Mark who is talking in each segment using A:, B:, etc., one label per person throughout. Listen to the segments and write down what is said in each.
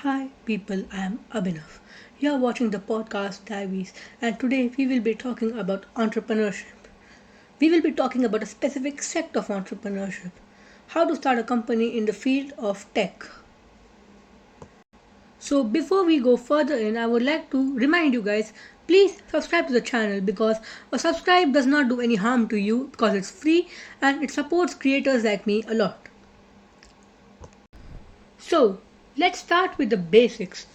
A: Hi people, I am Abhinav. You are watching the podcast Diaries, and today we will be talking about entrepreneurship. We will be talking about a specific sect of entrepreneurship, how to start a company in the field of tech. So before we go further in, I would like to remind you guys, please subscribe to the channel because a subscribe does not do any harm to you because it's free and it supports creators like me a lot. So let's start with the basics.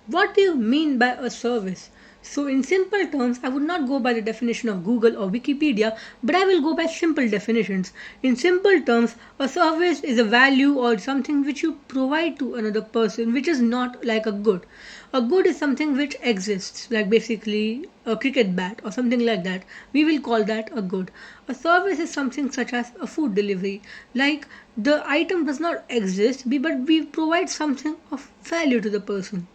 A: What do you mean by a service? So, in simple terms, I would not go by the definition of Google or Wikipedia, but I will go by simple definitions. In simple terms, a service is a value or something which you provide to another person, which is not like a good. A good is something which exists, like basically a cricket bat or something like that. We will call that a good. A service is something such as a food delivery, like the item does not exist, but we provide something of value to the person.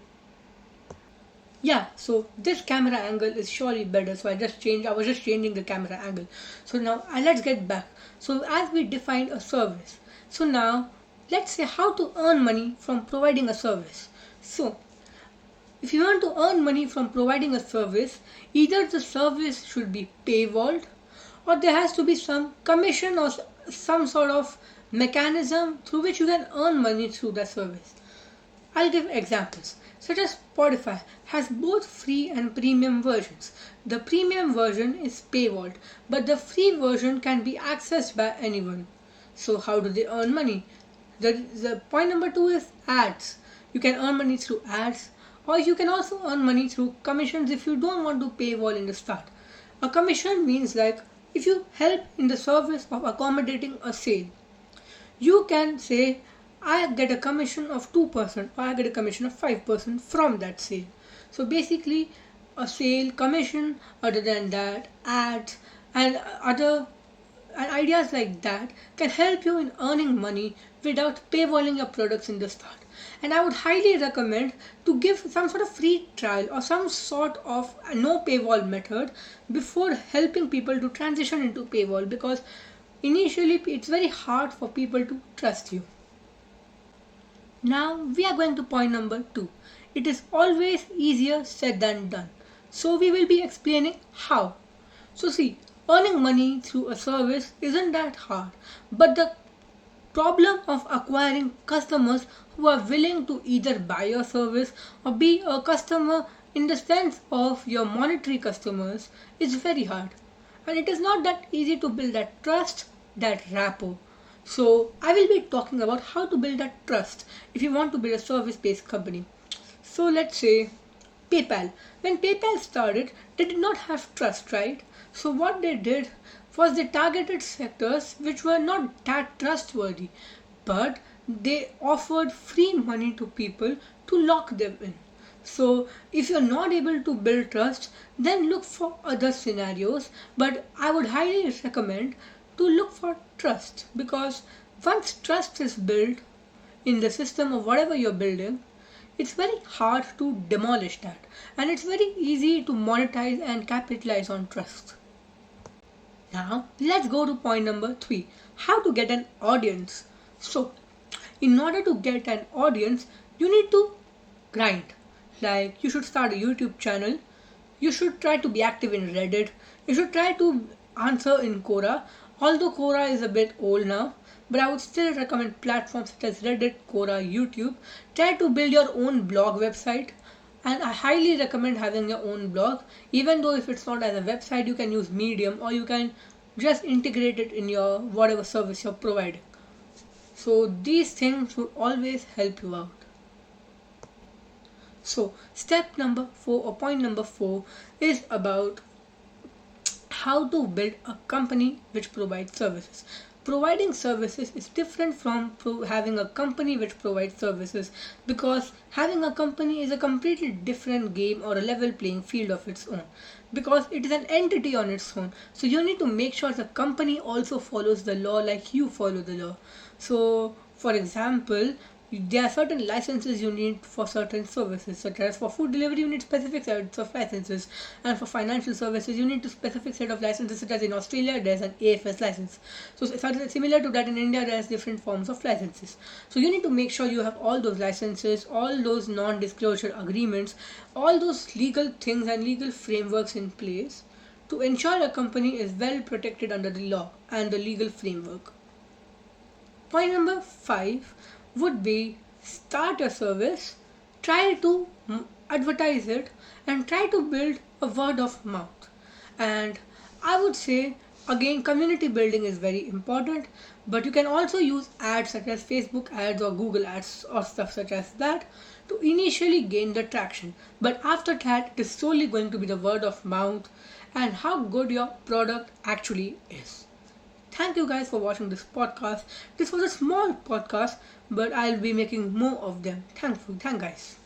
A: Yeah, so this camera angle is surely better. So I was just changing the camera angle. So now let's get back. So as we defined a service. So now let's say how to earn money from providing a service. So if you want to earn money from providing a service, either the service should be paywalled or there has to be some commission or some sort of mechanism through which you can earn money through the service. I'll give examples, such as Spotify has both free and premium versions. The premium version is paywalled, but the free version can be accessed by anyone. So how do they earn money? The point number two is ads. You can earn money through ads, or you can also earn money through commissions if you don't want to paywall in the start. A commission means like if you help in the service of accommodating a sale, you can say I get a commission of 2% or I get a commission of 5% from that sale. So basically a sale commission, other than that ads and other and ideas like that can help you in earning money without paywalling your products in the start. And I would highly recommend to give some sort of free trial or some sort of no paywall method before helping people to transition into paywall, because initially it's very hard for people to trust you. Now we are going to point number 2. It is always easier said than done. So we will be explaining how. So see, earning money through a service isn't that hard, but the problem of acquiring customers who are willing to either buy your service or be a customer in the sense of your monetary customers is very hard. And it is not that easy to build that trust, that rapport. So I will be talking about how to build that trust if you want to build a service based company. So let's say PayPal. When PayPal started, they did not have trust, right? So what they did was they targeted sectors which were not that trustworthy, but they offered free money to people to lock them in. So if you're not able to build trust, then look for other scenarios. But I would highly recommend to look for trust, because once trust is built in the system of whatever you're building, it's very hard to demolish that, and it's very easy to monetize and capitalize on trust. Now, let's go to point number 3, how to get an audience. So, in order to get an audience, you need to grind. Like, you should start a YouTube channel, you should try to be active in Reddit, you should try to answer in Quora. Although Quora is a bit old now, but I would still recommend platforms such as Reddit, Quora, YouTube. Try to build your own blog website, and I highly recommend having your own blog. Even though if it's not as a website, you can use Medium or you can just integrate it in your whatever service you're providing. So these things would always help you out. So step number 4 or point number 4 is about how to build a company which provides services. Providing services is different from having a company which provides services, because having a company is a completely different game or a level playing field of its own, because it is an entity on its own. So you need to make sure the company also follows the law like you follow the law. So for example, There are certain licenses you need for certain services, such as for food delivery you need specific sets of licenses, and for financial services you need a specific set of licenses, such as in Australia there's an AFS license. So similar to that in India there's different forms of licenses. So you need to make sure you have all those licenses, all those non-disclosure agreements, all those legal things and legal frameworks in place to ensure a company is well protected under the law and the legal framework. Point number 5 would be start a service, try to advertise it, and try to build a word of mouth. And I would say again, community building is very important, but you can also use ads such as Facebook ads or Google ads or stuff such as that to initially gain the traction. But after that, it is solely going to be the word of mouth and how good your product actually is. Thank you guys for watching this podcast. This was a small podcast, but I'll be making more of them. Thank guys.